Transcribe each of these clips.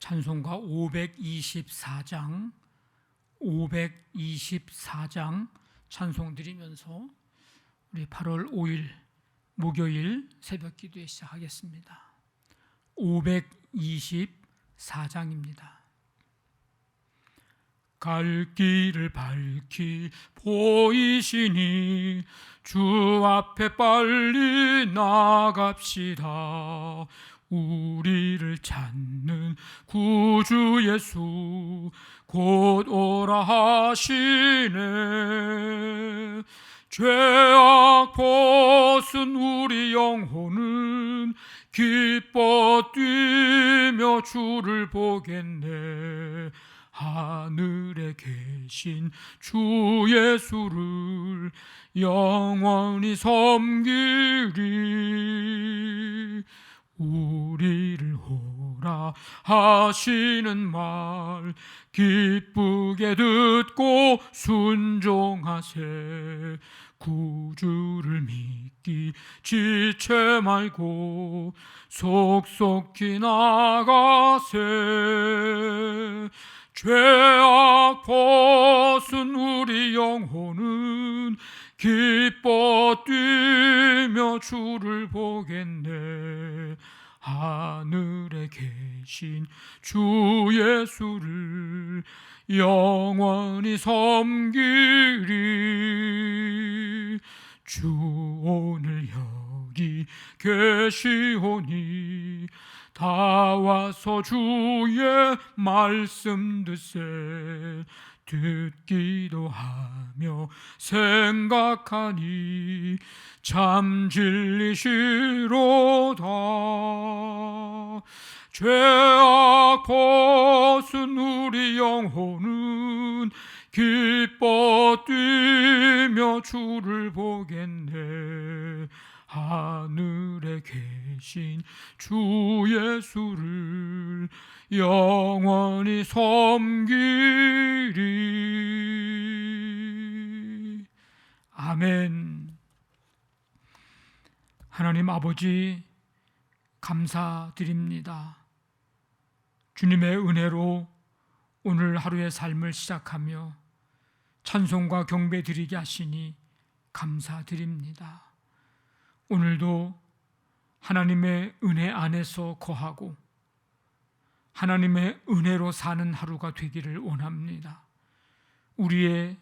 찬송가 524장 찬송 드리면서 우리 8월 5일 목요일 새벽 기도에 시작하겠습니다. 524장입니다. 갈 길을 밝히 보이시니 주 앞에 빨리 나갑시다. 우리를 찾는 구주 예수 곧 오라 하시네. 죄악 벗은 우리 영혼은 기뻐 뛰며 주를 보겠네. 하늘에 계신 주 예수를 영원히 섬기리. 우리를 오라 하시는 말 기쁘게 듣고 순종하세. 구주를 믿기 지체 말고 속속히 나가세. 죄악 벗은 우리 영혼은 기뻐 뛰며 주를 보겠네. 하늘에 계신 주 예수를 영원히 섬기리. 주 오늘 여기 계시오니 다 와서 주의 말씀 듣세. 듣기도 하며 생각하니 참 진리시로다. 죄악 것은 우리 영혼은 기뻐 뛰며 주를 보겠네. 하늘에 계신 주 예수를 영원히 섬기리. 아멘. 하나님 아버지, 감사드립니다. 주님의 은혜로 오늘 하루의 삶을 시작하며 찬송과 경배 드리게 하시니 감사드립니다. 오늘도 하나님의 은혜 안에서 거하고 하나님의 은혜로 사는 하루가 되기를 원합니다. 우리의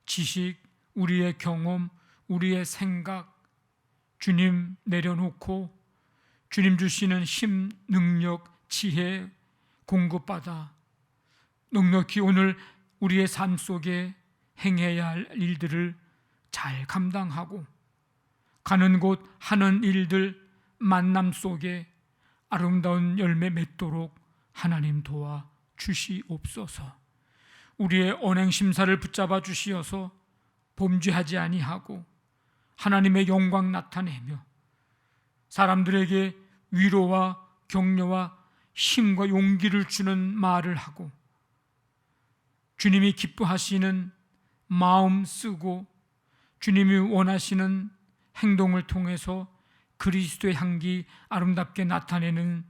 지식, 우리의 경험, 우리의 생각 주님 내려놓고 주님 주시는 힘, 능력, 지혜 공급받아 넉넉히 오늘 우리의 삶 속에 행해야 할 일들을 잘 감당하고 가는 곳 하는 일들 만남 속에 아름다운 열매 맺도록 하나님 도와 주시옵소서. 우리의 언행심사를 붙잡아 주시어서 범죄하지 아니하고 하나님의 영광 나타내며 사람들에게 위로와 격려와 힘과 용기를 주는 말을 하고 주님이 기뻐하시는 마음 쓰고 주님이 원하시는 행동을 통해서 그리스도의 향기 아름답게 나타내는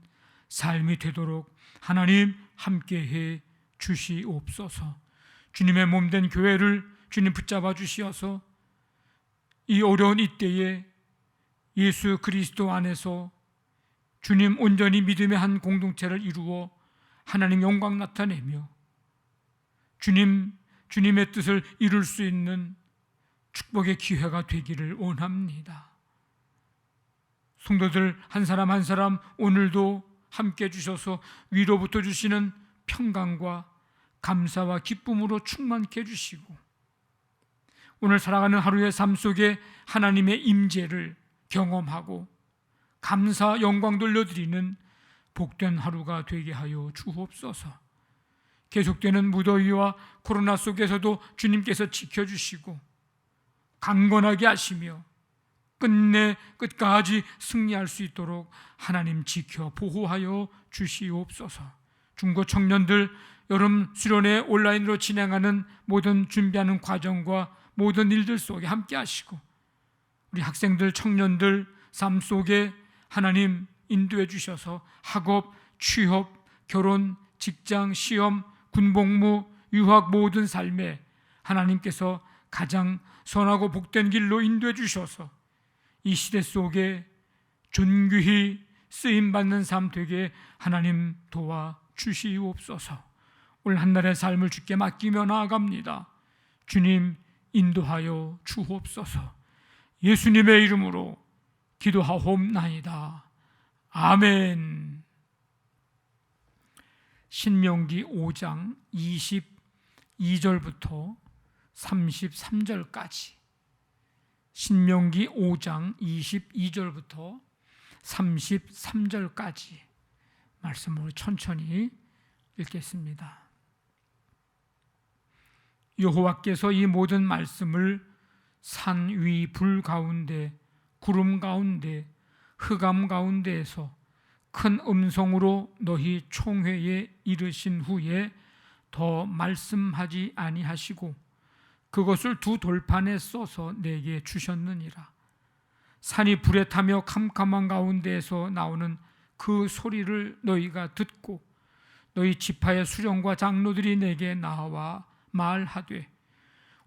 삶이 되도록 하나님 함께해 주시옵소서. 주님의 몸된 교회를 주님 붙잡아 주시어서 이 어려운 이때에 예수 그리스도 안에서 주님 온전히 믿음의 한 공동체를 이루어 하나님 영광 나타내며 주님의 뜻을 이룰 수 있는 축복의 기회가 되기를 원합니다. 성도들 한 사람 한 사람 오늘도 함께 해주셔서 위로부터 주시는 평강과 감사와 기쁨으로 충만케 해주시고 오늘 살아가는 하루의 삶 속에 하나님의 임재를 경험하고 감사 영광 돌려드리는 복된 하루가 되게 하여 주옵소서. 계속되는 무더위와 코로나 속에서도 주님께서 지켜주시고 강건하게 하시며 끝까지 승리할 수 있도록 하나님 지켜 보호하여 주시옵소서. 중고 청년들 여름 수련회 온라인으로 진행하는 모든 준비하는 과정과 모든 일들 속에 함께 하시고 우리 학생들 청년들 삶 속에 하나님 인도해 주셔서 학업, 취업, 결혼, 직장, 시험, 군복무, 유학 모든 삶에 하나님께서 가장 선하고 복된 길로 인도해 주셔서 이 시대 속에 존귀히 쓰임받는 삶 되게 하나님 도와 주시옵소서. 오늘 한날의 삶을 주께 맡기며 나아갑니다. 주님 인도하여 주옵소서. 예수님의 이름으로 기도하옵나이다. 아멘. 신명기 5장 22절부터 33절까지 신명기 5장 22절부터 33절까지 말씀을 천천히 읽겠습니다. 여호와께서 이 모든 말씀을 산 위 불 가운데 구름 가운데 흑암 가운데에서 큰 음성으로 너희 총회에 이르신 후에 더 말씀하지 아니하시고 그것을 두 돌판에 써서 내게 주셨느니라. 산이 불에 타며 캄캄한 가운데에서 나오는 그 소리를 너희가 듣고 너희 지파의 수령과 장로들이 내게 나와 말하되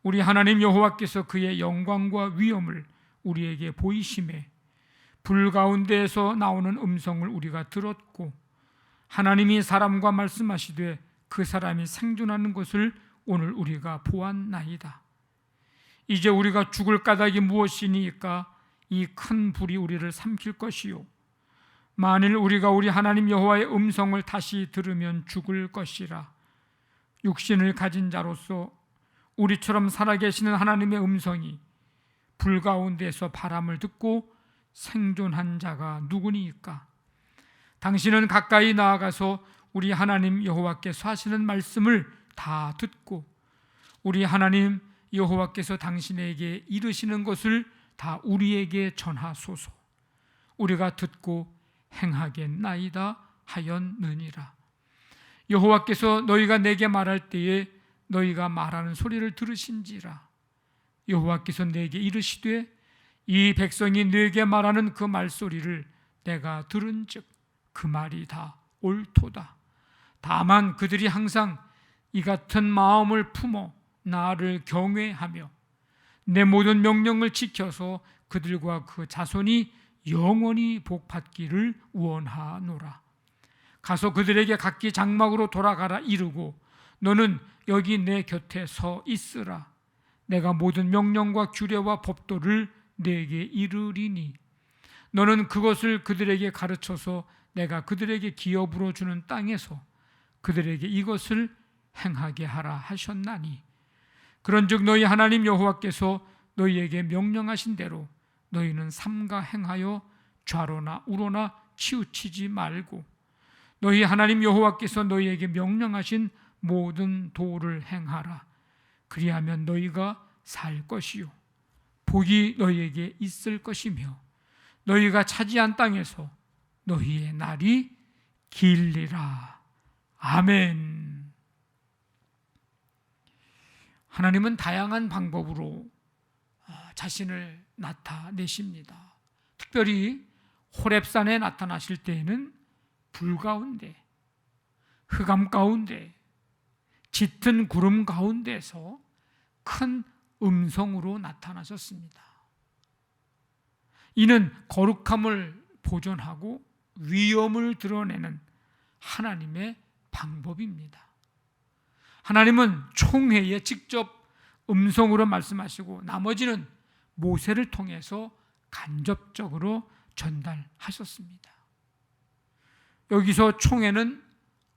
우리 하나님 여호와께서 그의 영광과 위엄을 우리에게 보이심에 불 가운데에서 나오는 음성을 우리가 들었고 하나님이 사람과 말씀하시되 그 사람이 생존하는 것을 오늘 우리가 보았나이다. 이제 우리가 죽을 까닭이 무엇이니까 이 큰 불이 우리를 삼킬 것이요 만일 우리가 우리 하나님 여호와의 음성을 다시 들으면 죽을 것이라. 육신을 가진 자로서 우리처럼 살아계시는 하나님의 음성이 불 가운데서 바람을 듣고 생존한 자가 누구니까? 당신은 가까이 나아가서 우리 하나님 여호와께서 하시는 말씀을 다 듣고 우리 하나님 여호와께서 당신에게 이르시는 것을 다 우리에게 전하소서. 우리가 듣고 행하겠나이다 하였느니라. 여호와께서 너희가 내게 말할 때에 너희가 말하는 소리를 들으신지라. 여호와께서 내게 이르시되 이 백성이 내게 말하는 그 말소리를 내가 들은즉 그 말이 다 옳도다. 다만 그들이 항상 이 같은 마음을 품어 나를 경외하며 내 모든 명령을 지켜서 그들과 그 자손이 영원히 복받기를 원하노라. 가서 그들에게 각기 장막으로 돌아가라 이르고 너는 여기 내 곁에 서 있으라. 내가 모든 명령과 규례와 법도를 내게 이르리니 너는 그것을 그들에게 가르쳐서 내가 그들에게 기업으로 주는 땅에서 그들에게 이것을 행하게 하라 하셨나니 그런즉 너희 하나님 여호와께서 너희에게 명령하신 대로 너희는 삼가 행하여 좌로나 우로나 치우치지 말고 너희 하나님 여호와께서 너희에게 명령하신 모든 도를 행하라. 그리하면 너희가 살 것이요 복이 너희에게 있을 것이며 너희가 차지한 땅에서 너희의 날이 길리라. 아멘. 하나님은 다양한 방법으로 자신을 나타내십니다. 특별히 호렙산에 나타나실 때에는 불 가운데, 흑암 가운데, 짙은 구름 가운데서 큰 음성으로 나타나셨습니다. 이는 거룩함을 보존하고 위엄을 드러내는 하나님의 방법입니다. 하나님은 총회에 직접 음성으로 말씀하시고 나머지는 모세를 통해서 간접적으로 전달하셨습니다. 여기서 총회는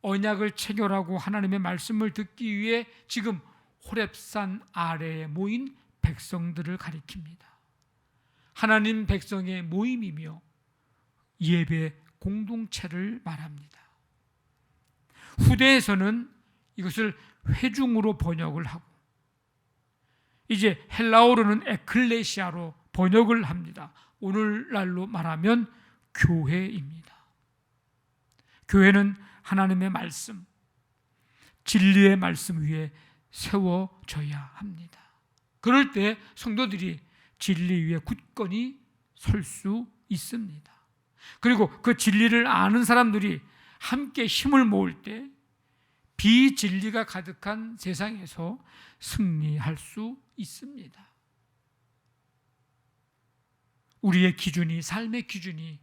언약을 체결하고 하나님의 말씀을 듣기 위해 지금 호렙산 아래에 모인 백성들을 가리킵니다. 하나님 백성의 모임이며 예배 공동체를 말합니다. 후대에서는 이것을 회중으로 번역을 하고 이제 헬라어로는 에클레시아로 번역을 합니다. 오늘날로 말하면 교회입니다. 교회는 하나님의 말씀, 진리의 말씀 위에 세워져야 합니다. 그럴 때 성도들이 진리 위에 굳건히 설 수 있습니다. 그리고 그 진리를 아는 사람들이 함께 힘을 모을 때 비진리가 가득한 세상에서 승리할 수 있습니다. 우리의 기준이, 삶의 기준이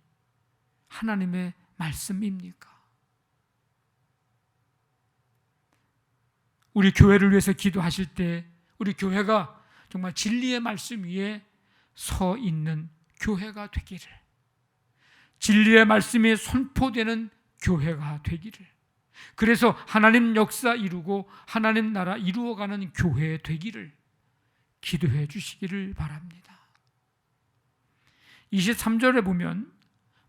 하나님의 말씀입니까? 우리 교회를 위해서 기도하실 때 우리 교회가 정말 진리의 말씀 위에 서 있는 교회가 되기를, 진리의 말씀이 선포되는 교회가 되기를, 그래서 하나님 역사 이루고 하나님 나라 이루어가는 교회 되기를 기도해 주시기를 바랍니다. 23절에 보면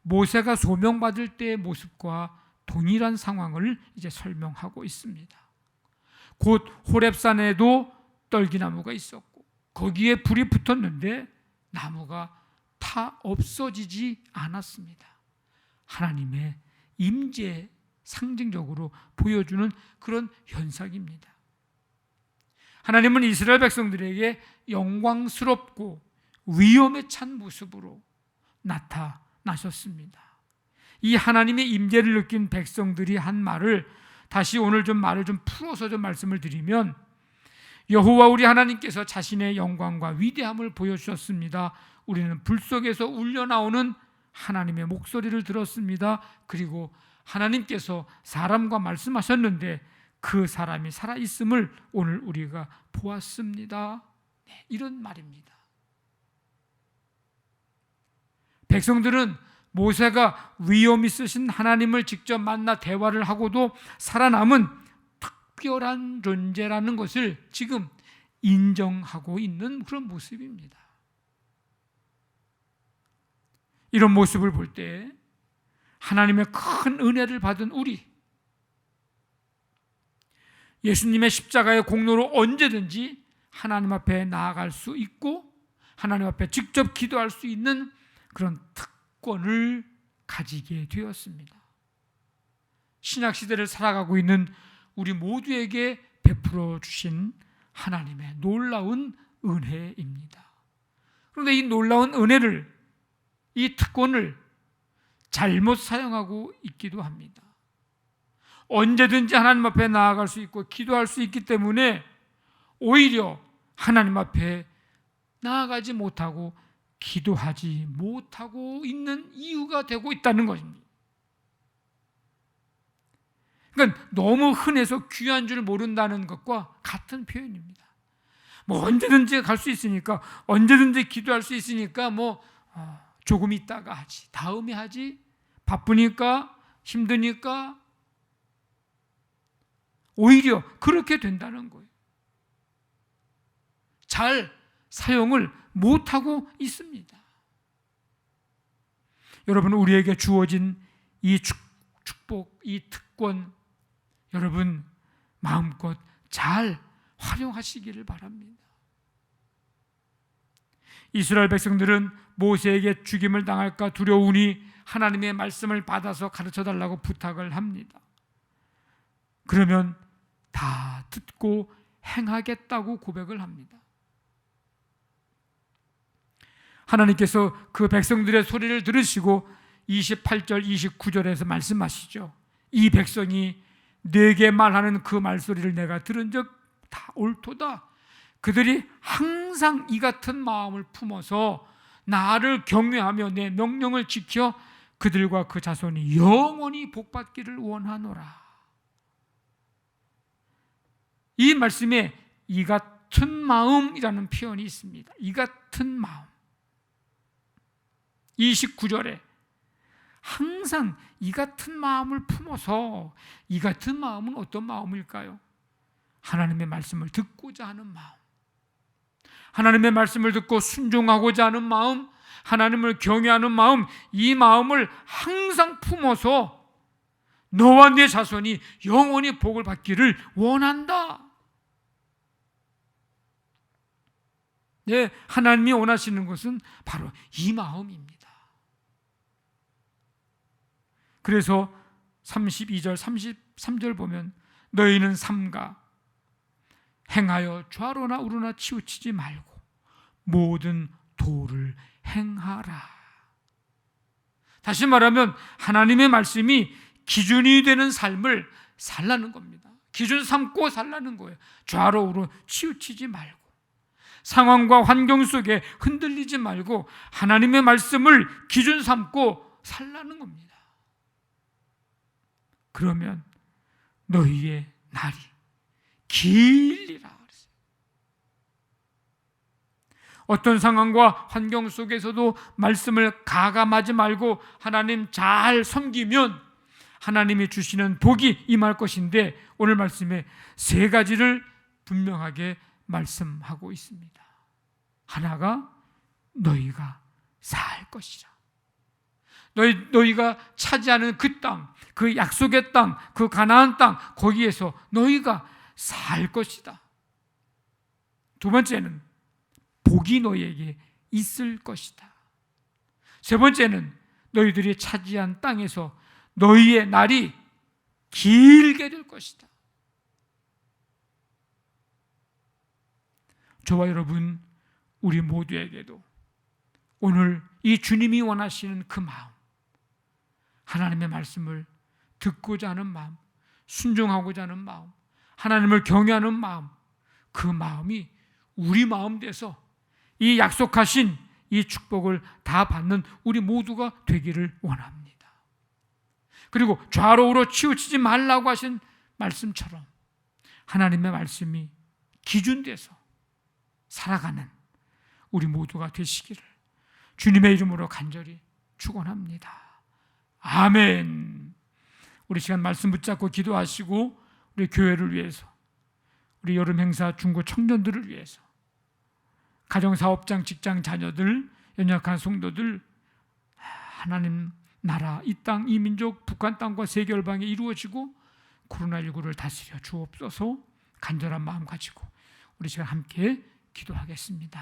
모세가 소명받을 때의 모습과 동일한 상황을 이제 설명하고 있습니다. 곧 호렙산에도 떨기나무가 있었고 거기에 불이 붙었는데 나무가 타 없어지지 않았습니다. 하나님의 임재 상징적으로 보여주는 그런 현상입니다. 하나님은 이스라엘 백성들에게 영광스럽고 위엄에 찬 모습으로 나타나셨습니다. 이 하나님의 임재를 느낀 백성들이 한 말을 다시 오늘 말을 풀어서 말씀을 드리면, 여호와 우리 하나님께서 자신의 영광과 위대함을 보여주셨습니다. 우리는 불 속에서 울려나오는 하나님의 목소리를 들었습니다. 그리고 하나님께서 사람과 말씀하셨는데 그 사람이 살아있음을 오늘 우리가 보았습니다. 네, 이런 말입니다. 백성들은 모세가 위엄 있으신 하나님을 직접 만나 대화를 하고도 살아남은 특별한 존재라는 것을 지금 인정하고 있는 그런 모습입니다. 이런 모습을 볼 때 하나님의 큰 은혜를 받은 우리, 예수님의 십자가의 공로로 언제든지 하나님 앞에 나아갈 수 있고 하나님 앞에 직접 기도할 수 있는 그런 특권을 가지게 되었습니다. 신약 시대를 살아가고 있는 우리 모두에게 베풀어 주신 하나님의 놀라운 은혜입니다. 그런데 이 놀라운 은혜를, 이 특권을 잘못 사용하고 있기도 합니다. 언제든지 하나님 앞에 나아갈 수 있고 기도할 수 있기 때문에 오히려 하나님 앞에 나아가지 못하고 기도하지 못하고 있는 이유가 되고 있다는 것입니다. 그러니까 너무 흔해서 귀한 줄 모른다는 것과 같은 표현입니다. 뭐 언제든지 갈 수 있으니까, 언제든지 기도할 수 있으니까 조금 있다가 하지, 다음에 하지, 바쁘니까, 힘드니까, 오히려 그렇게 된다는 거예요. 잘 사용을 못하고 있습니다. 여러분, 우리에게 주어진 이 축복, 이 특권, 여러분 마음껏 잘 활용하시기를 바랍니다. 이스라엘 백성들은 모세에게 죽임을 당할까 두려우니 하나님의 말씀을 받아서 가르쳐달라고 부탁을 합니다. 그러면 다 듣고 행하겠다고 고백을 합니다. 하나님께서 그 백성들의 소리를 들으시고 28절, 29절에서 말씀하시죠. 이 백성이 내게 말하는 그 말소리를 내가 들은 적 다 옳도다. 그들이 항상 이 같은 마음을 품어서 나를 경외하며 내 명령을 지켜 그들과 그 자손이 영원히 복받기를 원하노라. 이 말씀에 이 같은 마음이라는 표현이 있습니다. 이 같은 마음. 29절에 항상 이 같은 마음을 품어서, 이 같은 마음은 어떤 마음일까요? 하나님의 말씀을 듣고자 하는 마음, 하나님의 말씀을 듣고 순종하고자 하는 마음, 하나님을 경외하는 마음, 이 마음을 항상 품어서 너와 네 자손이 영원히 복을 받기를 원한다. 네, 하나님이 원하시는 것은 바로 이 마음입니다. 그래서 32절, 33절 보면 너희는 삼가 행하여 좌로나 우로나 치우치지 말고 모든 도를 행하라. 다시 말하면 하나님의 말씀이 기준이 되는 삶을 살라는 겁니다. 기준 삼고 살라는 거예요. 좌로 우로 치우치지 말고, 상황과 환경 속에 흔들리지 말고 하나님의 말씀을 기준 삼고 살라는 겁니다. 그러면 너희의 날이 길리라. 어떤 상황과 환경 속에서도 말씀을 가감하지 말고 하나님 잘 섬기면 하나님이 주시는 복이 임할 것인데, 오늘 말씀에 세 가지를 분명하게 말씀하고 있습니다. 하나가 너희가 살 것이라. 너희가 차지하는 그 땅, 그 약속의 땅, 그 가나안 땅, 거기에서 너희가 살 것이다. 두 번째는 복이 너희에게 있을 것이다. 세 번째는 너희들이 차지한 땅에서 너희의 날이 길게 될 것이다. 저와 여러분, 우리 모두에게도 오늘 이 주님이 원하시는 그 마음, 하나님의 말씀을 듣고자 하는 마음, 순종하고자 하는 마음, 하나님을 경외하는 마음, 그 마음이 우리 마음 돼서 이 약속하신 이 축복을 다 받는 우리 모두가 되기를 원합니다. 그리고 좌로 우로 치우치지 말라고 하신 말씀처럼 하나님의 말씀이 기준돼서 살아가는 우리 모두가 되시기를 주님의 이름으로 간절히 축원합니다. 아멘. 우리 시간 말씀 붙잡고 기도하시고 우리 교회를 위해서, 우리 여름 행사 중고 청년들을 위해서, 가정사업장, 직장 자녀들, 연약한 성도들, 하나님 나라, 이 땅, 이 민족, 북한 땅과 세계 열방에 이루어지고 코로나19를 다스려 주옵소서. 간절한 마음 가지고 우리 시간 함께 기도하겠습니다.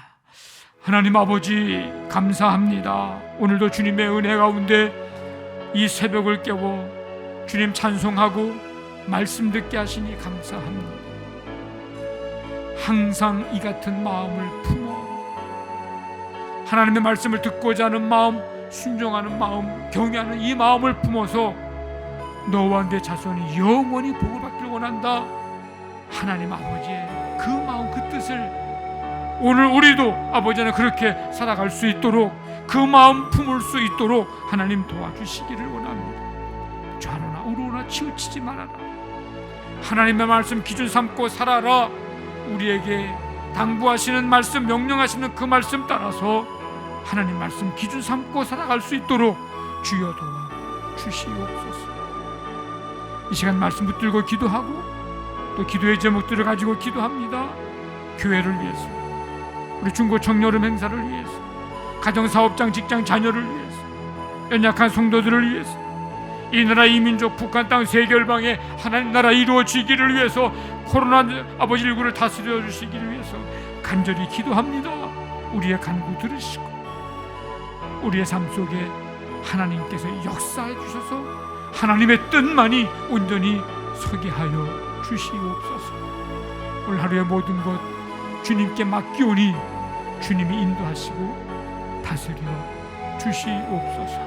하나님 아버지, 감사합니다. 오늘도 주님의 은혜 가운데 이 새벽을 깨워 주님 찬송하고 말씀 듣게 하시니 감사합니다. 항상 이 같은 마음을 품어 하나님의 말씀을 듣고자 하는 마음, 순종하는 마음, 경외하는 이 마음을 품어서 너와 내 자손이 영원히 복을 받기를 원한다. 하나님 아버지의 그 마음, 그 뜻을 오늘 우리도 아버지는 그렇게 살아갈 수 있도록, 그 마음 품을 수 있도록 하나님 도와주시기를 원합니다. 좌로나 우로나 치우치지 말아라. 하나님의 말씀 기준 삼고 살아라. 우리에게 당부하시는 말씀, 명령하시는 그 말씀 따라서 하나님 말씀 기준 삼고 살아갈 수 있도록 주여 도와주시옵소서. 이 시간 말씀 붙들고 기도하고 또 기도의 제목들을 가지고 기도합니다. 교회를 위해서, 우리 중고 청여름 행사를 위해서, 가정사업장, 직장, 자녀를 위해서, 연약한 성도들을 위해서, 이 나라, 이 민족, 북한 땅 세계열방에 하나님 나라 이루어지기를 위해서, 코로나 아버지 19를 다스려 주시기를 위해서 간절히 기도합니다. 우리의 간구 들으시고 우리의 삶 속에 하나님께서 역사해 주셔서 하나님의 뜻만이 온전히 서게 하여 주시옵소서. 오늘 하루의 모든 것 주님께 맡기오니 주님이 인도하시고 다스려 주시옵소서.